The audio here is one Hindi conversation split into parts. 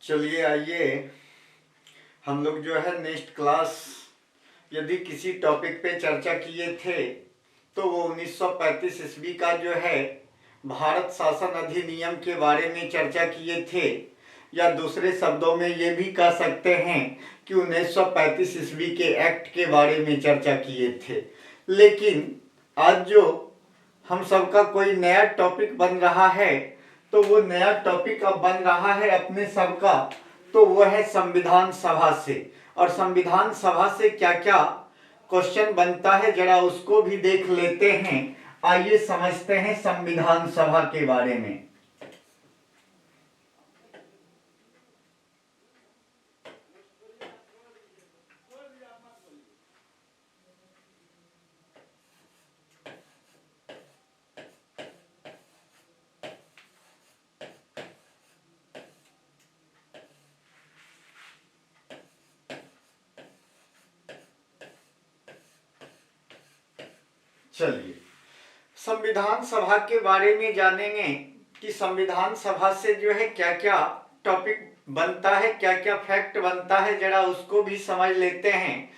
चलिए आइए हम लोग जो है नेक्स्ट क्लास यदि किसी टॉपिक पे चर्चा किए थे तो वो 1935 ईस्वी का जो है भारत शासन अधिनियम के बारे में चर्चा किए थे, या दूसरे शब्दों में ये भी कह सकते हैं कि 1935 ईस्वी के एक्ट के बारे में चर्चा किए थे। लेकिन आज जो हम सबका कोई नया टॉपिक बन रहा है तो वो नया टॉपिक अब बन रहा है अपने सबका, तो वो है संविधान सभा से। और संविधान सभा से क्या क्या क्वेश्चन बनता है जरा उसको भी देख लेते हैं। आइए समझते हैं संविधान सभा के बारे में। चलिए संविधान सभा के बारे में जानेंगे कि संविधान सभा से जो है क्या क्या टॉपिक बनता है, क्या क्या फैक्ट बनता है, जरा उसको भी समझ लेते हैं।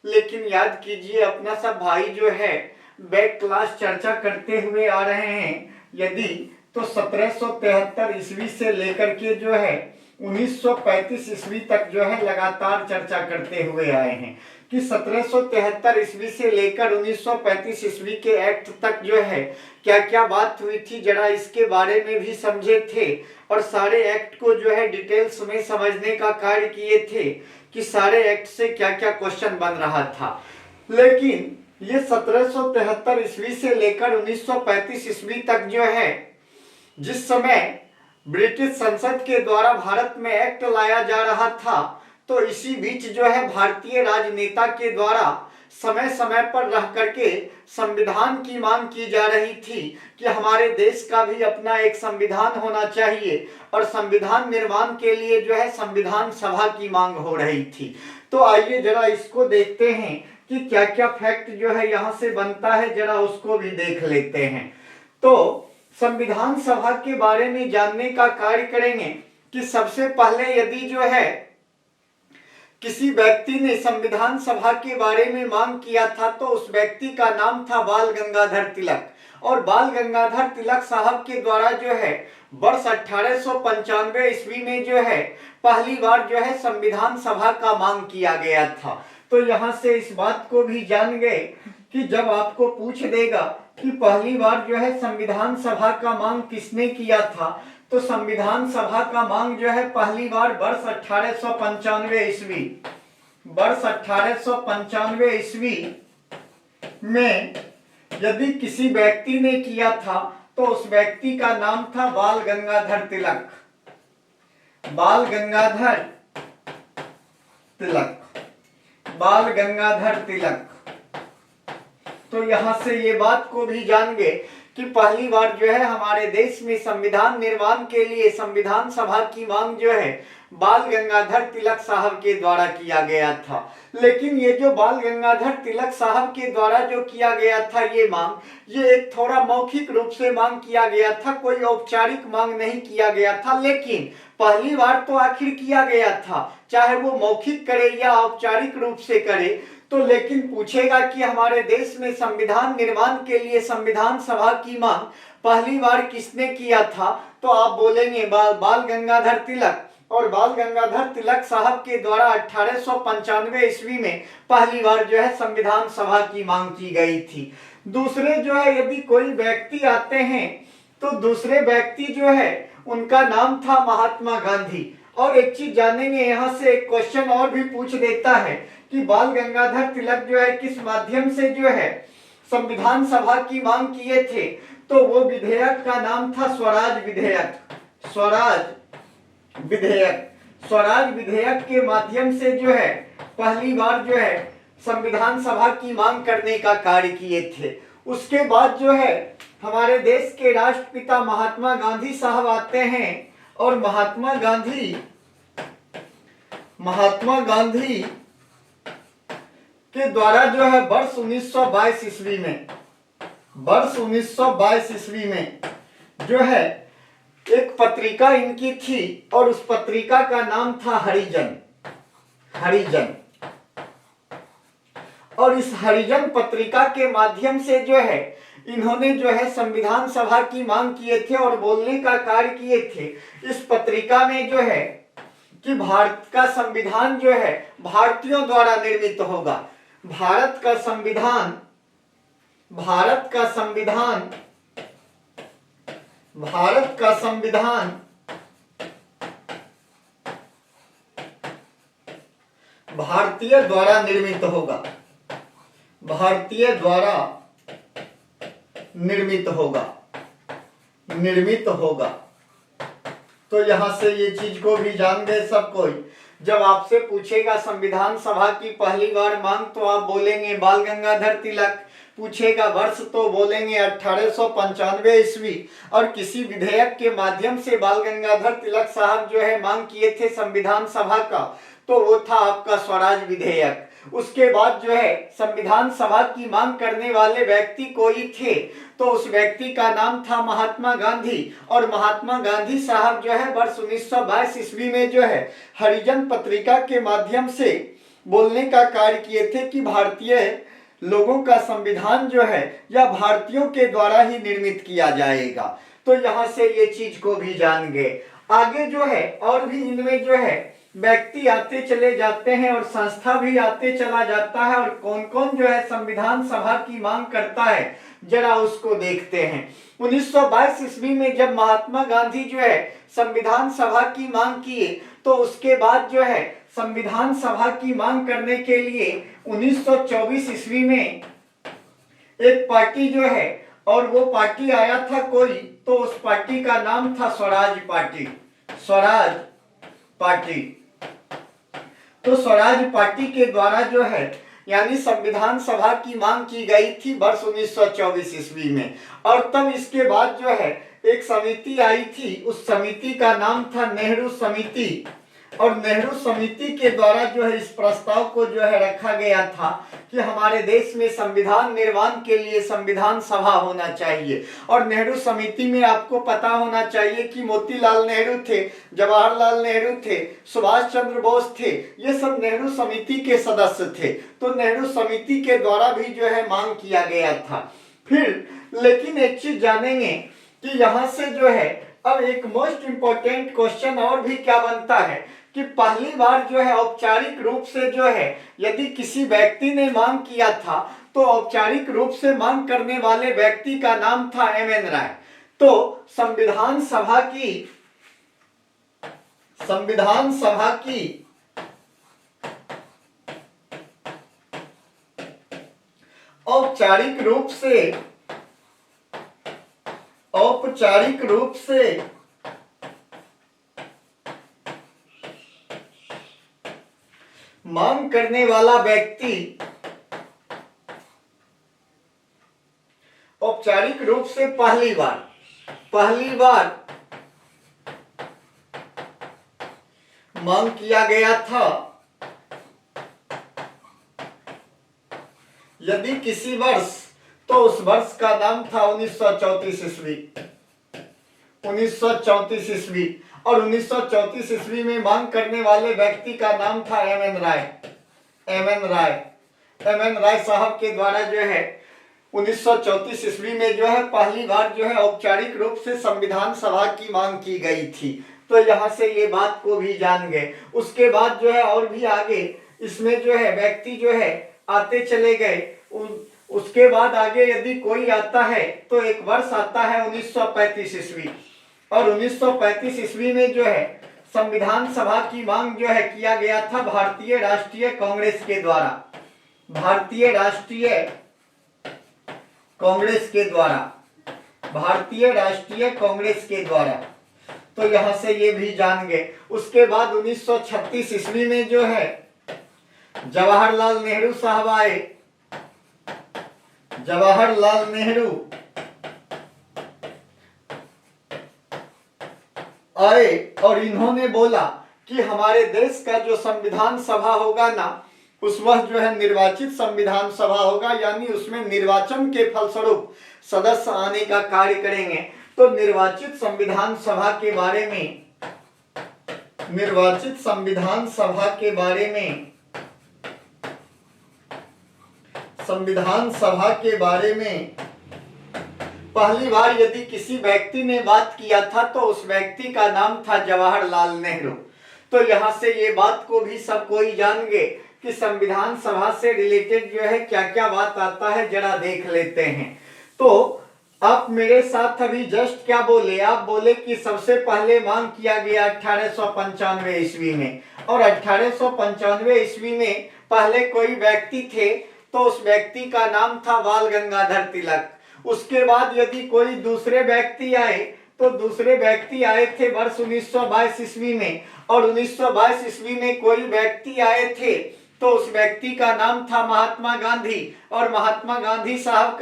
लेकिन याद कीजिए अपना सब भाई जो है बैक क्लास चर्चा करते हुए आ रहे हैं यदि तो 1773 ईस्वी से लेकर के जो है 1935 ईस्वी तक जो है लगातार चर्चा करते हुए आए हैं कि 1773 ईस्वी से लेकर 1935 ईस्वी के एक्ट तक जो है क्या क्या बात हुई थी, जरा इसके बारे में भी समझे थे और सारे एक्ट को जो है डिटेल्स में समझने का कार्य किए थे कि सारे एक्ट से क्या क्या क्वेश्चन बन रहा था। लेकिन ये 1773 ईस्वी से लेकर 1935 ईस्वी तक जो है जिस समय ब्रिटिश संसद के द्वारा भारत में एक्ट लाया जा रहा था, तो इसी बीच जो है भारतीय राजनेता के द्वारा समय समय पर रह करके संविधान की मांग की जा रही थी कि हमारे देश का भी अपना एक संविधान होना चाहिए, और संविधान निर्माण के लिए जो है संविधान सभा की मांग हो रही थी। तो आइए जरा इसको देखते हैं कि क्या क्या फैक्ट जो है यहाँ से बनता है, जरा उसको भी देख लेते हैं। तो संविधान सभा के बारे में जानने का कार्य करेंगे कि सबसे पहले यदि जो है किसी व्यक्ति ने संविधान सभा के बारे में मांग किया था तो उस व्यक्ति का नाम था बाल गंगाधर तिलक। और बाल गंगाधर तिलक साहब के द्वारा जो है वर्ष 1895 ईस्वी में जो है पहली बार जो है संविधान सभा का मांग किया गया था। तो यहाँ से इस बात को भी जान गए कि जब आपको पूछ देगा कि पहली बार जो है संविधान सभा का मांग किसने किया था, तो संविधान सभा का मांग जो है पहली बार वर्ष 1895 ईस्वी वर्ष 1895 ईस्वी में यदि किसी व्यक्ति ने किया था तो उस व्यक्ति का नाम था बाल गंगाधर तिलक। बाल गंगाधर तिलक, बाल गंगाधर तिलक। तो यहां से ये बात को भी जान गए कि पहली बार जो है हमारे देश में संविधान निर्माण के लिए संविधान सभा की मांग जो है बाल गंगाधर तिलक साहब के द्वारा किया गया था। लेकिन ये जो बाल गंगाधर तिलक साहब के द्वारा जो किया गया था ये मांग, ये एक थोड़ा मौखिक रूप से मांग किया गया था, कोई औपचारिक मांग नहीं किया गया था। लेकिन पहली बार तो आखिर किया गया था, चाहे वो मौखिक करे या औपचारिक रूप से करे, तो लेकिन पूछेगा कि हमारे देश में संविधान निर्माण के लिए संविधान सभा की मांग पहली बार किसने किया था, तो आप बोलेंगे बाल गंगाधर तिलक। और बाल गंगाधर तिलक साहब के द्वारा 1895 ईस्वी में पहली बार जो है संविधान सभा की मांग की गई थी। दूसरे जो है यदि कोई व्यक्ति आते हैं तो दूसरे व्यक्ति जो है उनका नाम था महात्मा गांधी। और एक चीज जानेंगे यहाँ से, एक क्वेश्चन और भी पूछ देता है कि बाल गंगाधर तिलक जो है किस माध्यम से जो है संविधान सभा की मांग किए थे, तो वो विधेयक का नाम था स्वराज विधेयक। स्वराज विधेयक, स्वराज विधेयक के माध्यम से जो है पहली बार जो है संविधान सभा की मांग करने का कार्य किए थे। उसके बाद जो है हमारे देश के राष्ट्रपिता महात्मा गांधी साहब आते हैं और महात्मा गांधी के द्वारा जो है वर्ष 1922 ईस्वी में जो है एक पत्रिका इनकी थी और उस पत्रिका का नाम था हरिजन। हरिजन। और इस हरिजन पत्रिका के माध्यम से जो है इन्होंने जो है संविधान सभा की मांग किए थे और बोलने का कार्य किए थे। इस पत्रिका में जो है कि भारत का संविधान जो है भारतीयों द्वारा निर्मित होगा। भारत का संविधान भारत का संविधान भारतीय द्वारा निर्मित होगा। भारतीय द्वारा निर्मित होगा। तो यहां से ये चीज को भी जान गए सब कोई। जब आपसे पूछेगा संविधान सभा की पहली बार मांग तो आप बोलेंगे बाल गंगाधर तिलक। पूछेगा वर्ष तो बोलेंगे 1895 ईस्वी। और किसी विधेयक के माध्यम से बाल गंगाधर तिलक साहब जो है मांग किए थे संविधान सभा का, तो वो था आपका स्वराज विधेयक। उसके बाद जो है संविधान सभा की मांग करने वाले व्यक्ति कोई थे, तो उस व्यक्ति का नाम था महात्मा गांधी। और महात्मा गांधी साहब जो है वर्ष 1922 ईस्वी में जो है हरिजन पत्रिका के माध्यम से बोलने का कार्य किए थे कि भारतीय लोगों का संविधान जो है या भारतीयों के द्वारा ही निर्मित किया जाएगा। तो यहाँ से ये चीज को भी जान गए। आगे जो है और भी इनमें जो है व्यक्ति आते चले जाते हैं और संस्था भी आते चला जाता है। और कौन कौन जो है संविधान सभा की मांग करता है जरा उसको देखते हैं। 1922 ईस्वी में जब महात्मा गांधी जो है संविधान सभा की मांग किए, तो उसके बाद जो है संविधान सभा की मांग करने के लिए 1924 ईस्वी में एक पार्टी जो है और वो पार्टी आया था कोई, तो उस पार्टी का नाम था स्वराज पार्टी। स्वराज पार्टी। तो स्वराज पार्टी के द्वारा जो है यानी संविधान सभा की मांग की गई थी वर्ष 1924 ईस्वी में। और तब इसके बाद जो है एक समिति आई थी, उस समिति का नाम था नेहरू समिति। और नेहरू समिति के द्वारा जो है इस प्रस्ताव को जो है रखा गया था कि हमारे देश में संविधान निर्माण के लिए संविधान सभा होना चाहिए। और नेहरू समिति में आपको पता होना चाहिए कि मोतीलाल नेहरू थे, जवाहरलाल नेहरू थे, सुभाष चंद्र बोस थे, ये सब नेहरू समिति के सदस्य थे। तो नेहरू समिति के द्वारा भी जो है मांग किया गया था। फिर लेकिन एक चीज जानेंगे कि यहाँ से जो है अब एक मोस्ट इंपॉर्टेंट क्वेश्चन और भी क्या बनता है कि पहली बार जो है औपचारिक रूप से जो है यदि किसी व्यक्ति ने मांग किया था, तो औपचारिक रूप से मांग करने वाले व्यक्ति का नाम था एम.एन. राय। तो संविधान सभा की औपचारिक रूप से मांग करने वाला व्यक्ति औपचारिक रूप से पहली बार मांग किया गया था यदि किसी वर्ष, तो उस वर्ष का नाम था 1934 ईस्वी। 1934 ईस्वी। और 1934 ईस्वी में मांग करने वाले व्यक्ति का नाम था एम.एन. राय। एम.एन. राय साहब के द्वारा जो है 1934 ईस्वी में जो है पहली बार जो है औपचारिक रूप से संविधान सभा की मांग की गई थी। तो यहाँ से ये बात को भी जान गए। उसके बाद जो है और भी आगे इसमें जो है व्यक्ति जो है आते चले गए। उसके बाद आगे यदि कोई आता है तो एक वर्ष आता है 1935 ईस्वी। और 1935 ईस्वी में जो है संविधान सभा की मांग जो है किया गया था भारतीय राष्ट्रीय कांग्रेस के द्वारा। भारतीय राष्ट्रीय कांग्रेस के द्वारा। तो यहां से ये भी जान गए। उसके बाद 1936 ईस्वी में जो है जवाहरलाल नेहरू साहब आए। जवाहरलाल नेहरू आए और इन्होंने बोला कि हमारे देश का जो संविधान सभा होगा ना, उस वक्त जो है निर्वाचित संविधान सभा होगा, यानी उसमें निर्वाचन के फलस्वरूप सदस्य आने का कार्य करेंगे। तो निर्वाचित संविधान सभा के बारे में, निर्वाचित संविधान सभा के बारे में, संविधान सभा के बारे में पहली बार यदि किसी व्यक्ति ने बात किया था तो उस व्यक्ति का नाम था जवाहरलाल नेहरू। तो यहाँ से ये बात को भी सब कोई जान गए कि संविधान सभा से रिलेटेड जो है क्या क्या बात आता है, जरा देख लेते हैं। तो आप मेरे साथ अभी जस्ट क्या बोले, आप बोले कि सबसे पहले मांग किया गया 1895 ईस्वी में, और 1895 ईस्वी में पहले कोई व्यक्ति थे तो उस व्यक्ति का नाम था बाल गंगाधर तिलक। उसके बाद यदि कोई दूसरे व्यक्ति आए तो दूसरे व्यक्ति आए थे वर्ष 1922 ईस्वी में, और 1922 ईस्वी में कोई व्यक्ति आए थे तो उस व्यक्ति का नाम था महात्मा गांधी। और महात्मा गांधी साहब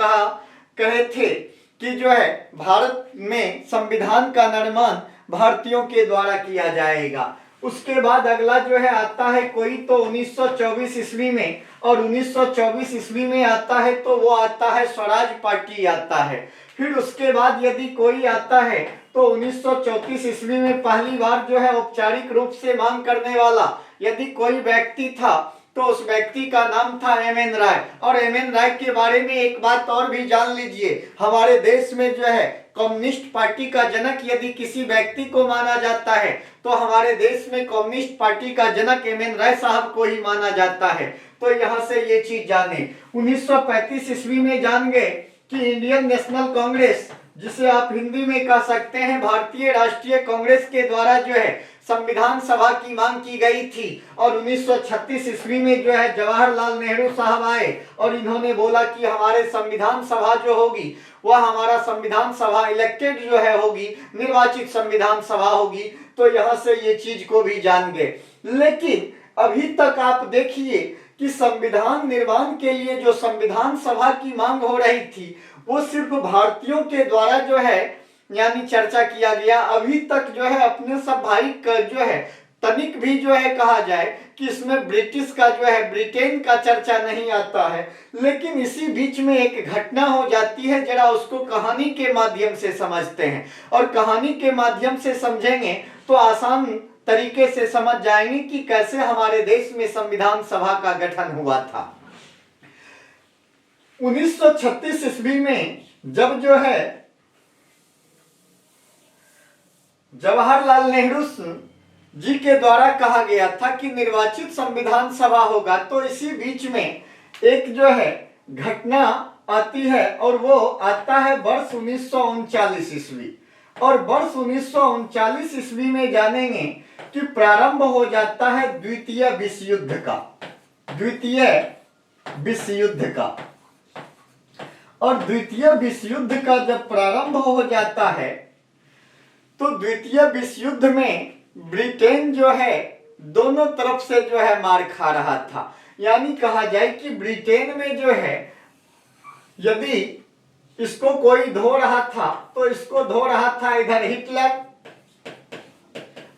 कहे थे कि जो है भारत में संविधान का निर्माण भारतीयों के द्वारा किया जाएगा। उसके बाद अगला जो है आता है कोई तो 1924 ईस्वी में, और 1924 ईस्वी में आता है तो वो आता है स्वराज पार्टी आता है। फिर उसके बाद यदि कोई आता है तो 1934 ईस्वी में पहली बार जो है औपचारिक रूप से मांग करने वाला यदि कोई व्यक्ति था तो उस व्यक्ति का नाम था एम.एन. राय। और एम.एन. राय के बारे में एक बात और भी जान लीजिए, हमारे देश में जो है कम्युनिस्ट पार्टी का जनक यदि किसी व्यक्ति को माना जाता है तो हमारे देश में कम्युनिस्ट पार्टी का जनक एम.एन. राय साहब को ही माना जाता है। तो यहाँ से ये चीज जाने। 1935 ईस्वी में जान गए कि इंडियन नेशनल कांग्रेस, जिसे आप हिंदी में कह सकते हैं भारतीय राष्ट्रीय कांग्रेस के द्वारा जो है संविधान सभा की मांग की गई थी। और 1936 ईस्वी में जो है जवाहरलाल नेहरू साहब आए और इन्होंने बोला कि हमारे संविधान सभा जो होगी वह हमारा संविधान सभा इलेक्टेड जो है होगी, निर्वाचित संविधान सभा होगी। तो यहाँ से ये चीज को भी जान गए। लेकिन अभी तक आप देखिए कि संविधान निर्माण के लिए जो संविधान सभा की मांग हो रही थी वो सिर्फ भारतीयों के द्वारा जो है यानी चर्चा किया गया। अभी तक जो है अपने सब भाई का जो है तनिक भी जो है कहा जाए कि इसमें ब्रिटिश का जो है ब्रिटेन का चर्चा नहीं आता है। लेकिन इसी बीच में एक घटना हो जाती है, जरा उसको कहानी के माध्यम से समझते हैं, और कहानी के माध्यम से समझेंगे तो आसान तरीके से समझ जाएंगे कि कैसे हमारे देश में संविधान सभा का गठन हुआ था। 1936 ईस्वी में जब जो है जवाहरलाल नेहरू जी के द्वारा कहा गया था कि निर्वाचित संविधान सभा होगा, तो इसी बीच में एक जो है घटना आती है और वो आता है वर्ष 1939 ईस्वी। और वर्ष 1939 ईस्वी में जानेंगे कि प्रारंभ हो जाता है द्वितीय विश्व युद्ध का, द्वितीय विश्व युद्ध का। और द्वितीय विश्व युद्ध का जब प्रारंभ हो जाता है तो द्वितीय विश्व युद्ध में ब्रिटेन जो है दोनों तरफ से जो है मार खा रहा था। यानी कहा जाए कि ब्रिटेन में जो है यदि इसको कोई धो रहा था तो इसको धो रहा था इधर हिटलर,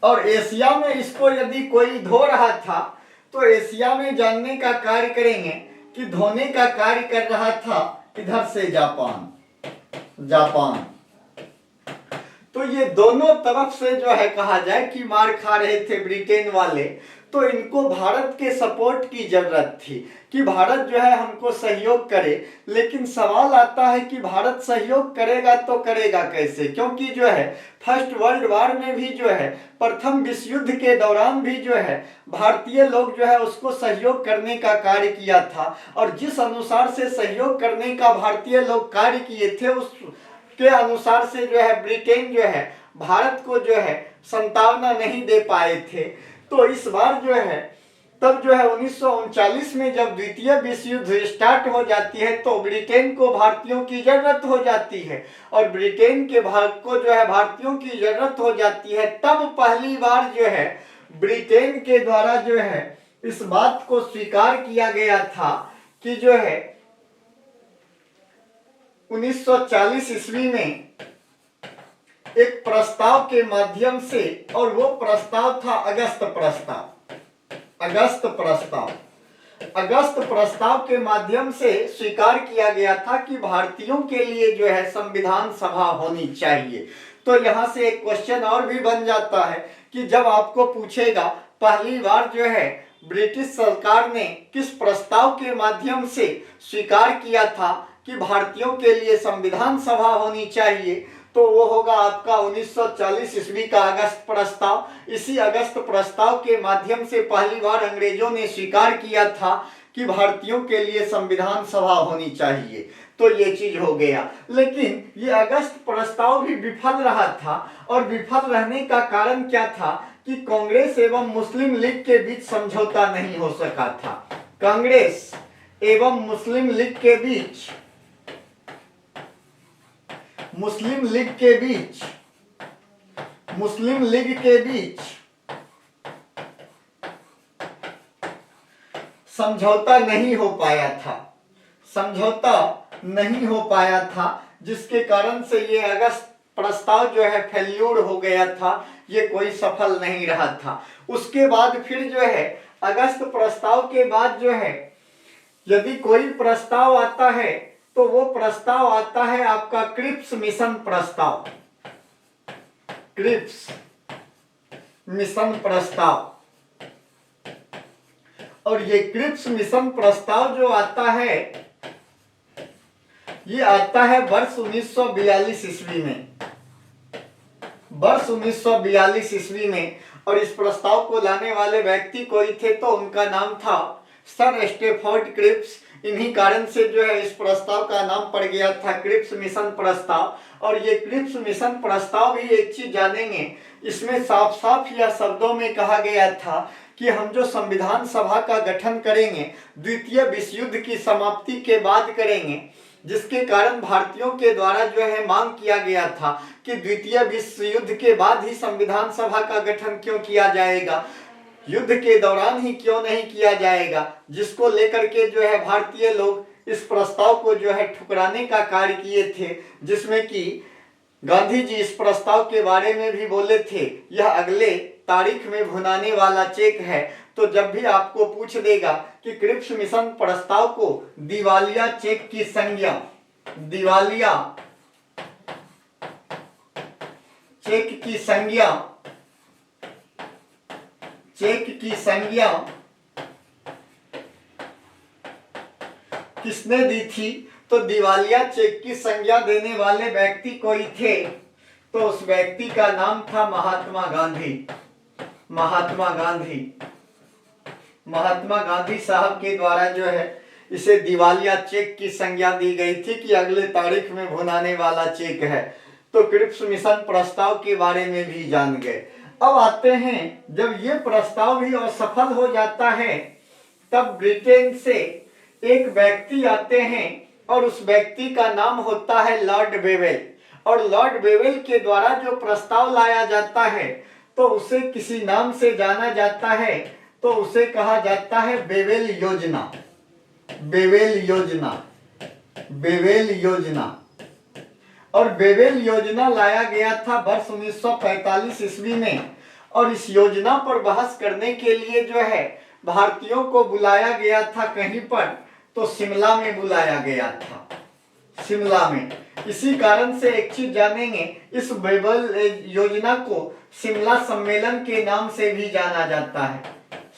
और एशिया में इसको यदि कोई धो रहा था तो एशिया में जानने का कार्य करेंगे कि धोने का कार्य कर रहा था इधर से जापान। तो ये दोनों तरफ से जो है कहा जाए कि मार खा रहे थे ब्रिटेन वाले। तो इनको भारत के सपोर्ट की जरूरत थी कि भारत जो है हमको सहयोग करे। लेकिन सवाल आता है कि भारत सहयोग करेगा तो करेगा कैसे, क्योंकि जो है फर्स्ट वर्ल्ड वॉर में भी जो है प्रथम विश्व युद्ध के दौरान भी जो है भारतीय लोग जो है उसको सहयोग करने का कार्य किया था। और जिस अनुसार से सहयोग करने का भारतीय लोग कार्य किए थे उस के अनुसार से जो है ब्रिटेन जो है भारत को जो है संतावना नहीं दे पाए थे। तो इस बार जो है तब जो है 1939 में जब द्वितीय विश्व युद्ध स्टार्ट हो जाती है तो ब्रिटेन को भारतीयों की जरूरत हो जाती है, और ब्रिटेन के भाग को जो है भारतीयों की जरूरत हो जाती है। तब पहली बार जो है ब्रिटेन के द्वारा जो है इस बात को स्वीकार किया गया था कि जो है 1940 ईस्वी में एक प्रस्ताव के माध्यम से, और वो प्रस्ताव था अगस्त प्रस्ताव। अगस्त प्रस्ताव के माध्यम से स्वीकार किया गया था कि भारतीयों के लिए जो है संविधान सभा होनी चाहिए। तो यहाँ से एक क्वेश्चन और भी बन जाता है कि जब आपको पूछेगा पहली बार जो है ब्रिटिश सरकार ने किस प्रस्ताव के माध्यम से स्वीकार किया था कि भारतीयों के लिए संविधान सभा होनी चाहिए, तो वो होगा आपका 1940 ईस्वी का अगस्त प्रस्ताव। इसी अगस्त प्रस्ताव के माध्यम से पहली बार अंग्रेजों ने स्वीकार किया था कि भारतीयों के लिए संविधान सभा होनी चाहिए। तो ये चीज हो गया, लेकिन ये अगस्त प्रस्ताव भी विफल रहा था। और विफल रहने का कारण क्या था कि कांग्रेस एवं मुस्लिम लीग के बीच समझौता नहीं हो सका था। कांग्रेस एवं मुस्लिम लीग के बीच मुस्लिम लीग के बीच समझौता नहीं हो पाया था, जिसके कारण से ये अगस्त प्रस्ताव जो है फेल्यूर हो गया था, ये कोई सफल नहीं रहा था। उसके बाद फिर जो है अगस्त प्रस्ताव के बाद जो है यदि कोई प्रस्ताव आता है तो वो प्रस्ताव आता है आपका क्रिप्स मिशन प्रस्ताव। क्रिप्स मिशन प्रस्ताव, और ये क्रिप्स मिशन प्रस्ताव जो आता है ये आता है वर्ष 1942 ईस्वी में। वर्ष 1942 ईस्वी में। और इस प्रस्ताव को लाने वाले व्यक्ति कोई थे तो उनका नाम था सर स्टेफोर्ड क्रिप्स। इन्हीं कारण से जो है इस प्रस्ताव का नाम पड़ गया था क्रिप्स मिशन प्रस्ताव। और ये क्रिप्स मिशन प्रस्ताव भी एक चीज जानेंगे, इसमें साफ साफ या शब्दों में कहा गया था कि हम जो संविधान सभा का गठन करेंगे द्वितीय विश्व युद्ध की समाप्ति के बाद करेंगे, जिसके कारण भारतीयों के द्वारा जो है मांग किया गया था कि द्वितीय विश्व युद्ध के बाद ही संविधान सभा का गठन क्यों किया जाएगा, युद्ध के दौरान ही क्यों नहीं किया जाएगा, जिसको लेकर के जो है भारतीय लोग इस प्रस्ताव को जो है ठुकराने का कार्य किए थे। जिसमें कि गांधी जी इस प्रस्ताव के बारे में भी बोले थे यह अगले तारीख में भुनाने वाला चेक है। तो जब भी आपको पूछ देगा कि क्रिप्स मिशन प्रस्ताव को दिवालिया चेक की संज्ञा, दिवालिया चेक की संज्ञा, चेक की संज्ञा किसने दी थी, तो दिवालिया चेक की संज्ञा देने वाले व्यक्ति कोई थे, तो उस व्यक्ति का नाम था महात्मा गांधी। महात्मा गांधी साहब के द्वारा जो है इसे दिवालिया चेक की संज्ञा दी गई थी कि अगले तारीख में भुनाने वाला चेक है। तो क्रिप्स मिशन प्रस्ताव के बारे में भी जान गए। अब आते हैं, जब ये प्रस्ताव भी असफल हो जाता है तब ब्रिटेन से एक व्यक्ति आते हैं और उस व्यक्ति का नाम होता है लॉर्ड बेवेल। और लॉर्ड बेवेल के द्वारा जो प्रस्ताव लाया जाता है तो उसे किसी नाम से जाना जाता है, तो उसे कहा जाता है बेवेल योजना। बेवेल योजना, बेवेल योजना। और बेवेल योजना लाया गया था वर्ष 1945 ईस्वी में। और इस योजना पर बहस करने के लिए जो है भारतीयों को बुलाया गया था कहीं पर, तो शिमला में बुलाया गया था, शिमला में। इसी कारण से एक चीज जानेंगे, इस बेवेल योजना को शिमला सम्मेलन के नाम से भी जाना जाता है,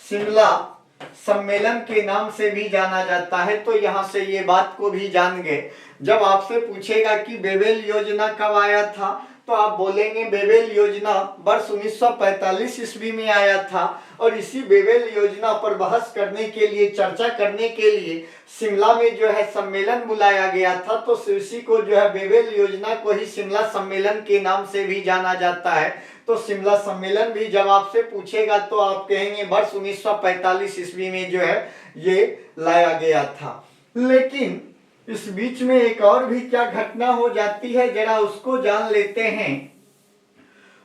शिमला सम्मेलन के नाम से भी जाना जाता है। तो यहाँ से ये बात को भी जान गए। जब आपसे पूछेगा कि बेवेल योजना कब आया था, तो आप बोलेंगे बेवेल योजना वर्ष 1945 ईस्वी में आया था। और इसी बेवेल योजना पर बहस करने के लिए, चर्चा करने के लिए शिमला में जो है सम्मेलन बुलाया गया था। तो इसी को जो है बेवेल योजना को ही शिमला सम्मेलन के नाम से भी जाना जाता है। तो शिमला सम्मेलन भी जब आपसे पूछेगा तो आप कहेंगे वर्ष 1945 ईस्वी में जो है ये लाया गया था। लेकिन इस बीच में एक और भी क्या घटना हो जाती है, जरा उसको जान लेते हैं।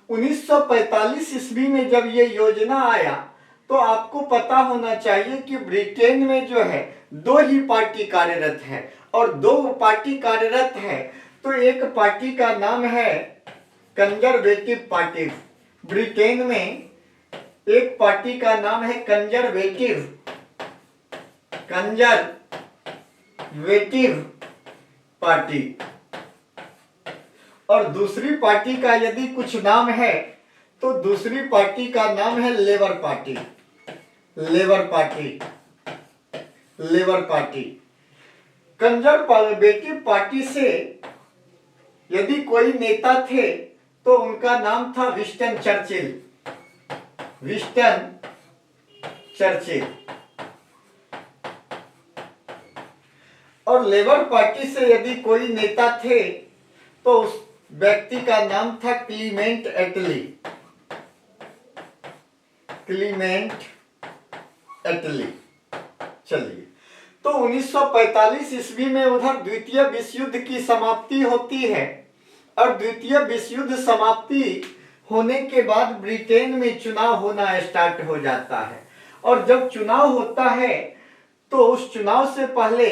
1945 ईस्वी में जब ये योजना आया तो आपको पता होना चाहिए कि ब्रिटेन में जो है दो ही पार्टी कार्यरत है। और दो पार्टी कार्यरत है तो एक पार्टी का नाम है कंजर्वेटिव पार्टी। ब्रिटेन में एक पार्टी का नाम है कंजर्वेटिव कंजरवेटिव पार्टी। और दूसरी पार्टी का यदि कुछ नाम है तो दूसरी पार्टी का नाम है labour party. Labour party, labour party. Conservative party से यदि कोई नेता थे तो उनका नाम था विंस्टन चर्चिल। Winston Churchill. और लेबर पार्टी से यदि कोई नेता थे तो उस व्यक्ति का नाम था क्लीमेंट एटली। क्लीमेंट एटली। चलिए, तो 1945 ईस्वी में उधर द्वितीय विश्व युद्ध की समाप्ति होती है और द्वितीय विश्व युद्ध समाप्ति होने के बाद ब्रिटेन में चुनाव होना स्टार्ट हो जाता है। और जब चुनाव होता है तो उस चुनाव से पहले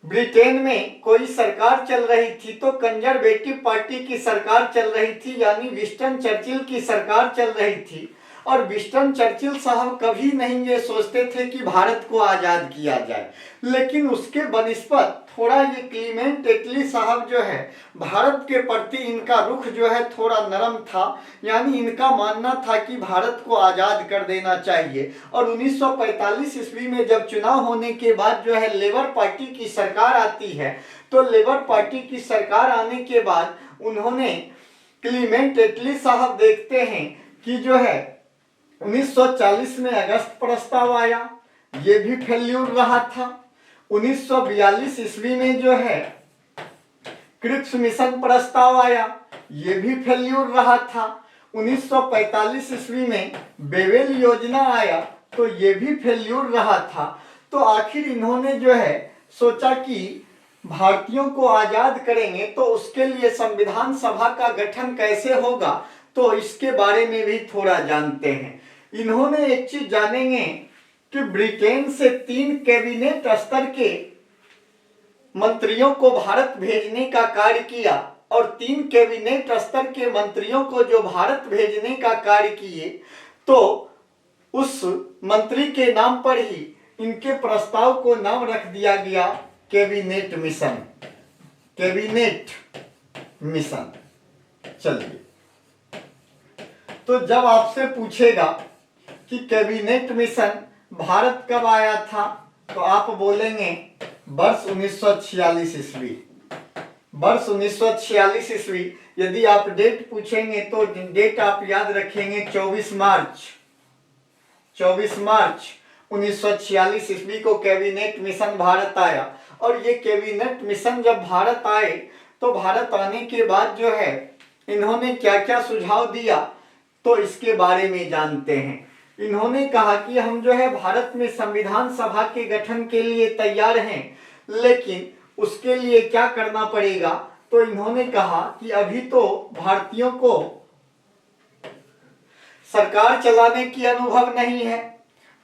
ब्रिटेन में कोई सरकार चल रही थी, तो कंजरवेटिव पार्टी की सरकार चल रही थी, यानी विंस्टन चर्चिल की सरकार चल रही थी। और विंस्टन चर्चिल साहब कभी नहीं ये सोचते थे कि भारत को आजाद किया जाए, लेकिन उसके बनिस्पत थोड़ा ये क्लीमेंट एटली साहब जो है भारत के प्रति इनका रुख जो है थोड़ा नरम था, यानी इनका मानना था कि भारत को आजाद कर देना चाहिए। और 1945 ईस्वी में जब चुनाव होने के बाद जो है लेबर पार्टी की सरकार आती है, तो लेबर पार्टी की सरकार आने के बाद उन्होंने क्लीमेंट एटली साहब देखते हैं कि जो है 1940 में अगस्त प्रस्ताव आया, ये भी फेल्यूर रहा था। 1942 ईस्वी में जो है क्रिप्स मिशन प्रस्ताव आया, ये भी फेल्यूर रहा था। 1945 ईस्वी में बेवेल योजना आया, तो ये भी फेल्यूर रहा था। तो आखिर इन्होंने जो है सोचा कि भारतीयों को आजाद करेंगे तो उसके लिए संविधान सभा का गठन कैसे होगा, तो इसके बारे में भी थोड़ा जानते हैं। इन्होंने एक चीज जानेंगे कि ब्रिटेन से 3 कैबिनेट स्तर के मंत्रियों को भारत भेजने का कार्य किया और 3 कैबिनेट स्तर के मंत्रियों को जो भारत भेजने का कार्य किए, तो उस मंत्री के नाम पर ही इनके प्रस्ताव को नाम रख दिया गया कैबिनेट मिशन। Cabinet mission. चलिए, तो जब आपसे पूछेगा कि कैबिनेट मिशन भारत कब आया था, तो आप बोलेंगे वर्ष 1946 ईस्वी। वर्ष 1946 ईस्वी। यदि आप डेट पूछेंगे तो डेट आप याद रखेंगे 24 मार्च। 24 मार्च 1946 ईस्वी को कैबिनेट मिशन भारत आया। और ये कैबिनेट मिशन जब भारत आए तो भारत आने के बाद जो है इन्होंने क्या क्या सुझाव दिया, तो इसके बारे में जानते हैं। इन्होंने कहा कि हम जो है भारत में संविधान सभा के गठन के लिए तैयार हैं, लेकिन उसके लिए क्या करना पड़ेगा। तो इन्होंने कहा कि अभी तो भारतीयों को सरकार चलाने की अनुभव नहीं है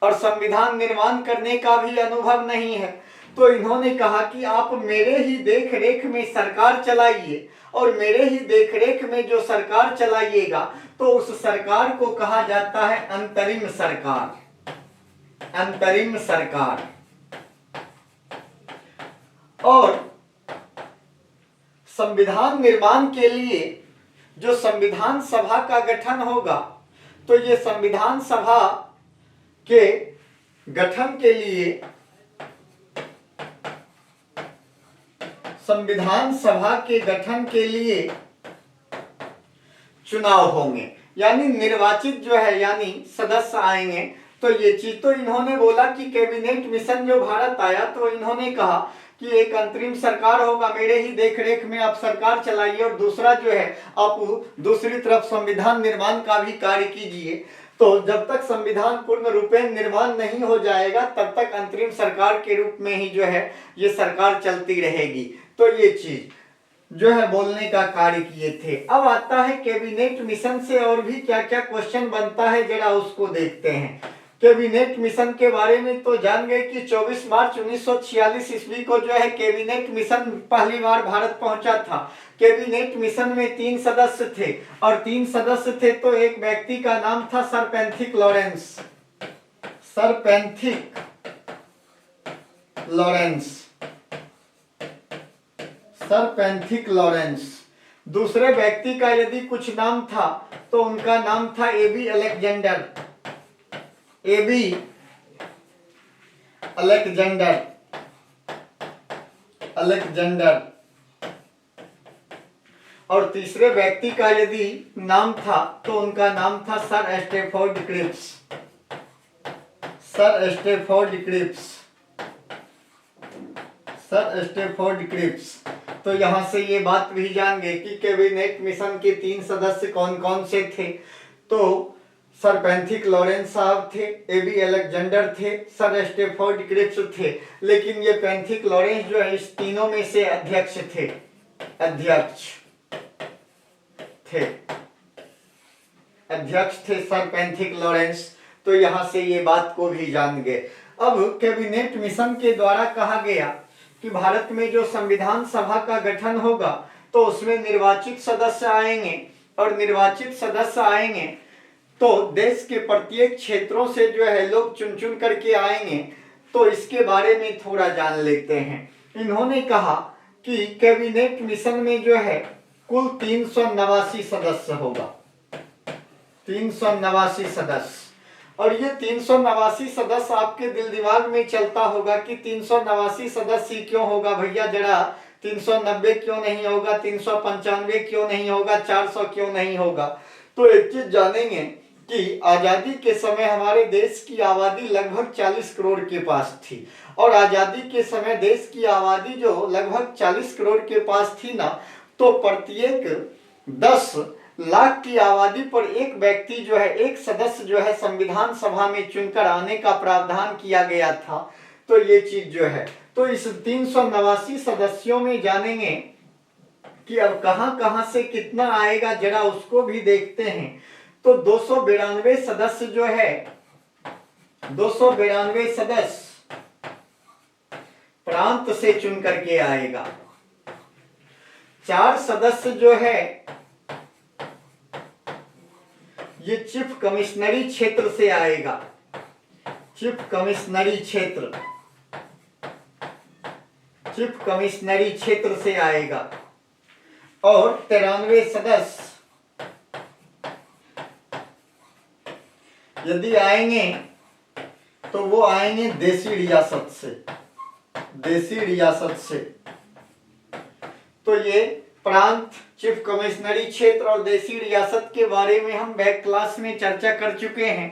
और संविधान निर्माण करने का भी अनुभव नहीं है, तो इन्होंने कहा कि आप मेरे ही देख रेख में सरकार चलाइए और मेरे ही देख रेख में जो सरकार चलाइएगा तो उस सरकार को कहा जाता है अंतरिम सरकार। अंतरिम सरकार। और संविधान निर्माण के लिए जो संविधान सभा का गठन होगा, तो ये संविधान सभा के गठन के लिए संविधान सभा के गठन के लिए चुनाव होंगे, यानी निर्वाचित जो है यानी सदस्य आएंगे। तो ये चीज तो इन्होंने बोला कि कैबिनेट मिशन जो भारत आया, तो इन्होंने कहा कि एक अंतरिम सरकार होगा, मेरे ही देखरेख में आप सरकार चलाइए और दूसरा जो है आप दूसरी तरफ संविधान निर्माण का भी कार्य कीजिए। तो जब तक संविधान पूर्ण रूपेण निर्माण नहीं हो जाएगा तब तक अंतरिम सरकार के रूप में ही जो है ये सरकार चलती रहेगी। तो ये चीज जो है बोलने का कार्य किए थे। अब आता है कैबिनेट मिशन से और भी क्या क्या क्वेश्चन बनता है, जरा उसको देखते हैं। कैबिनेट मिशन के बारे में तो जान गए कि 24 मार्च 1946 ईस्वी को जो है कैबिनेट मिशन पहली बार भारत पहुंचा था। कैबिनेट मिशन में 3 सदस्य थे और 3 सदस्य थे तो एक व्यक्ति का नाम था sir Pethick Lawrence. Sir Pethick Lawrence, sir Pethick Lawrence. दूसरे व्यक्ति का यदि कुछ नाम था तो उनका नाम था AV Alexander, AV Alexander, Alexander. और तीसरे व्यक्ति का यदि नाम था तो उनका नाम था sir Stafford Cripps, sir Stafford Cripps, sir Stafford Cripps. तो यहां से ये बात भी जान गए कि कैबिनेट मिशन के 3 सदस्य कौन कौन से थे। तो सर पैंथिक लॉरेंस साहब थे, एबी अलेक्जेंडर थे, सर स्टेफोर्ड क्रिप्स थे। लेकिन ये पैंथिक लॉरेंस जो है इस तीनों में से अध्यक्ष थे, अध्यक्ष थे, अध्यक्ष थे सर पैंथिक लॉरेंस। तो यहां से ये बात को भी जान गए। अब कैबिनेट मिशन के द्वारा कहा गया कि भारत में जो संविधान सभा का गठन होगा तो उसमें निर्वाचित सदस्य आएंगे, और निर्वाचित सदस्य आएंगे तो देश के प्रत्येक क्षेत्रों से जो है लोग चुन चुन करके आएंगे। तो इसके बारे में थोड़ा जान लेते हैं। इन्होंने कहा कि कैबिनेट मिशन में जो है कुल 389 सदस्य होगा, 389 सदस्य। और ये 389 सदस्य आपके दिल दिमाग में चलता होगा कि 389 सदस्य क्यों होगा भैया, जरा 390 क्यों नहीं होगा, 395 क्यों नहीं होगा, 400 क्यों नहीं होगा। तो एक चीज जानेंगे कि आजादी के समय हमारे देश की आबादी लगभग 40 करोड़ के पास थी, और आजादी के समय देश की आबादी जो लगभग 40 करोड़ के पास थी ना, तो प्रत्येक 10 लाख की आबादी पर एक व्यक्ति जो है, एक सदस्य जो है संविधान सभा में चुनकर आने का प्रावधान किया गया था। तो ये चीज जो है, तो इस 389 सदस्यों में जानेंगे कि अब कहां कहां से कितना आएगा, जरा उसको भी देखते हैं। तो 292 सदस्य जो है, 292 सदस्य प्रांत से चुन करके आएगा। 4 सदस्य जो है ये चीफ कमिश्नरी क्षेत्र से आएगा, चीफ कमिश्नरी क्षेत्र, चीफ कमिश्नरी क्षेत्र से आएगा। और 93 सदस्य यदि आएंगे तो वो आएंगे देसी रियासत से, देसी रियासत से। तो ये प्रांत, चीफ कमिश्नरी क्षेत्र और देसी रियासत के बारे में हम बैक क्लास में चर्चा कर चुके हैं।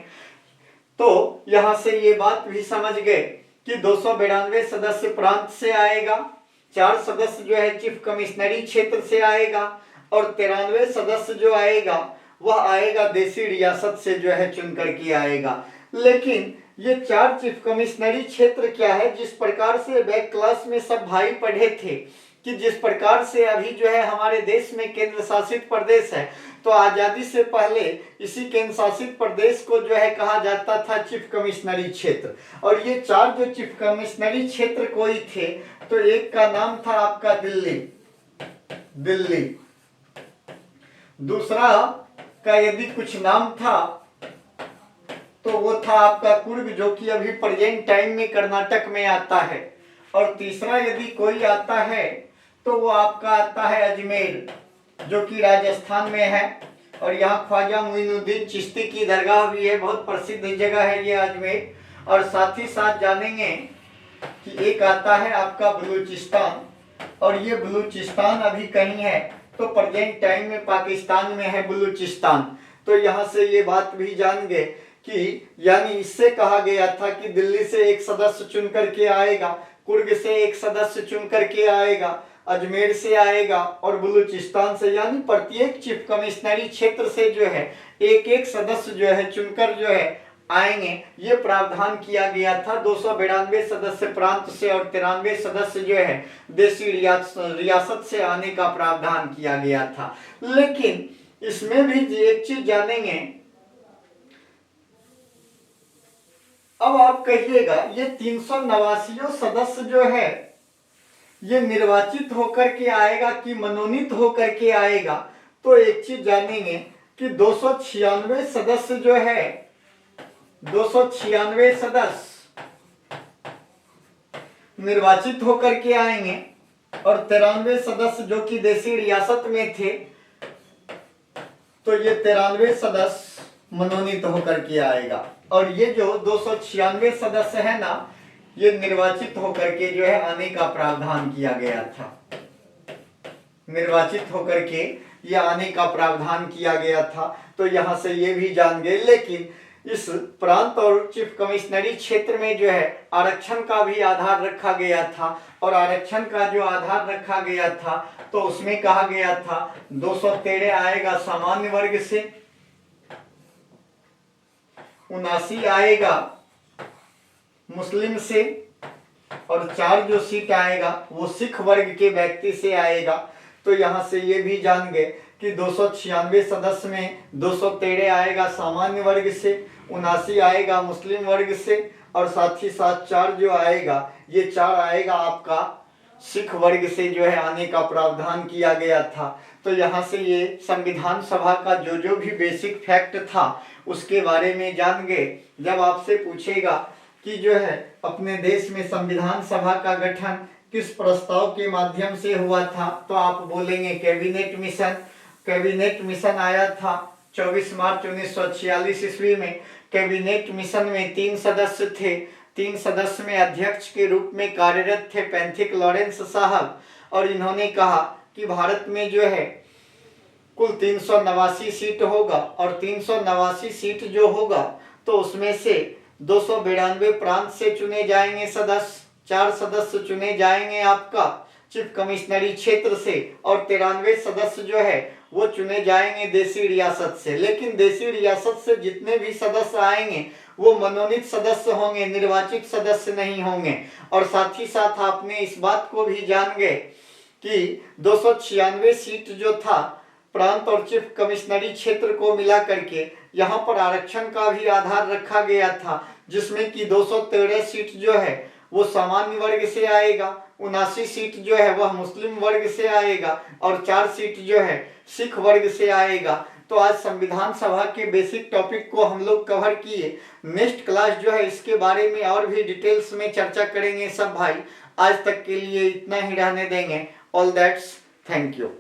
तो यहां से ये बात भी समझ गए कि 292 सदस्य प्रांत से आएगा, 4 सदस्य जो है चीफ कमिश्नरी क्षेत्र से आएगा, और 93 सदस्य जो आएगा वह आएगा देसी रियासत से जो है चुन करके आएगा। लेकिन ये 4 चीफ कमिश्नरी क्षेत्र क्या है, जिस प्रकार से बैक क्लास में सब भाई पढ़े थे कि जिस प्रकार से अभी जो है हमारे देश में केंद्र शासित प्रदेश है, तो आजादी से पहले इसी केंद्र शासित प्रदेश को जो है कहा जाता था चीफ कमिश्नरी क्षेत्र। और ये 4 जो चीफ कमिश्नरी क्षेत्र कोई थे, तो एक का नाम था आपका दिल्ली, दिल्ली। दूसरा का यदि कुछ नाम था तो वो था आपका कुर्ग, जो कि अभी प्रेजेंट टाइम में कर्नाटक में आता है। और तीसरा यदि कोई आता है तो वो आपका आता है अजमेर, जो कि राजस्थान में है। और यहाँ ख्वाजा मोइनुद्दीन चिश्ती की दरगाह भी है, बहुत प्रसिद्ध जगह है ये अजमेर। और साथ ही साथ जानेंगे कि एक आता है आपका बलूचिस्तान, और ये बलूचिस्तान अभी कहीं है तो प्रेजेंट टाइम में पाकिस्तान में है बलूचिस्तान। तो यहाँ से ये बात भी जान गए कि यानी इससे कहा गया था कि दिल्ली से एक सदस्य चुन करके आएगा, कुर्ग से एक सदस्य चुन करके आएगा, अजमेर से आएगा और बलूचिस्तान से, यानी प्रत्येक चीफ कमिश्नरी क्षेत्र से जो है एक एक सदस्य जो है चुनकर जो है आएंगे। ये प्रावधान किया गया था। 292 सदस्य प्रांत से और 93 सदस्य जो है देसी रियासत से आने का प्रावधान किया गया था। लेकिन इसमें भी एक चीज जानेंगे, अब आप कहिएगा ये 389 सदस्य जो है ये निर्वाचित होकर के आएगा कि मनोनीत होकर के आएगा। तो एक चीज जानेंगे कि 296 सदस्य जो है, 296 सदस्य निर्वाचित होकर के आएंगे और 93 सदस्य जो कि देसी रियासत में थे, तो ये 93 सदस्य मनोनीत होकर के आएगा। और ये जो 296 सदस्य है ना, ये निर्वाचित होकर के जो है आने का प्रावधान किया गया था। निर्वाचित होकर के ये आने का प्रावधान किया गया था। तो यहाँ से ये भी जान गए। लेकिन इस प्रांत और चीफ कमिश्नरी क्षेत्र में जो है आरक्षण का भी आधार रखा गया था। और आरक्षण का जो आधार रखा गया था तो उसमें कहा गया था 213 आएगा सामान्य वर्ग से, 79 आएगा मुस्लिम से, और 4 जो सीट आएगा वो सिख वर्ग के व्यक्ति से आएगा। तो यहाँ से ये भी जान गए कि 296 सदस्य में 213 आएगा सामान्य वर्ग से, 79 आएगा मुस्लिम वर्ग से, और साथ ही साथ 4 जो आएगा ये 4 आएगा आपका सिख वर्ग से जो है आने का प्रावधान किया गया था। तो यहाँ से ये संविधान सभा का जो भी बेसिक फैक्ट था उसके बारे में जान गए। जब आपसे पूछेगा कि जो है अपने देश में संविधान सभा का गठन किस प्रस्ताव के माध्यम से हुआ था, तो आप बोलेंगे कैबिनेट मिशन। कैबिनेट मिशन आया था 24 मार्च 1946 ईस्वी में। कैबिनेट मिशन में 3 सदस्य थे। 3 सदस्य में अध्यक्ष के रूप में कार्यरत थे पेंथिक लॉरेंस साहब, और इन्होंने कहा कि भारत में जो है कुल 389 सीट होगा, और 389 सीट जो होगा तो उसमें से 292 प्रांत से चुने जाएंगे सदस्य, 4 सदस्य चुने जाएंगे आपका चीफ कमिश्नरी क्षेत्र से, और 93 सदस्य जो है वो चुने जाएंगे देसी रियासत से। लेकिन देसी रियासत से जितने भी सदस्य आएंगे वो मनोनीत सदस्य होंगे, निर्वाचित सदस्य नहीं होंगे। और साथ ही साथ आपने इस बात को भी जान गए कि 296 सीट जो था प्रांत और चीफ कमिश्नरी क्षेत्र को मिला करके यहाँ पर आरक्षण का भी आधार रखा गया था, जिसमें कि 213 सीट जो है वो सामान्य वर्ग से आएगा, 79 सीट जो है वह मुस्लिम वर्ग से आएगा, और 4 सीट जो है सिख वर्ग से आएगा। तो आज संविधान सभा के बेसिक टॉपिक को हम लोग कवर किए। नेक्स्ट क्लास जो है इसके बारे में और भी डिटेल्स में चर्चा करेंगे सब भाई। आज तक के लिए इतना ही रहने देंगे। All that's, thank you.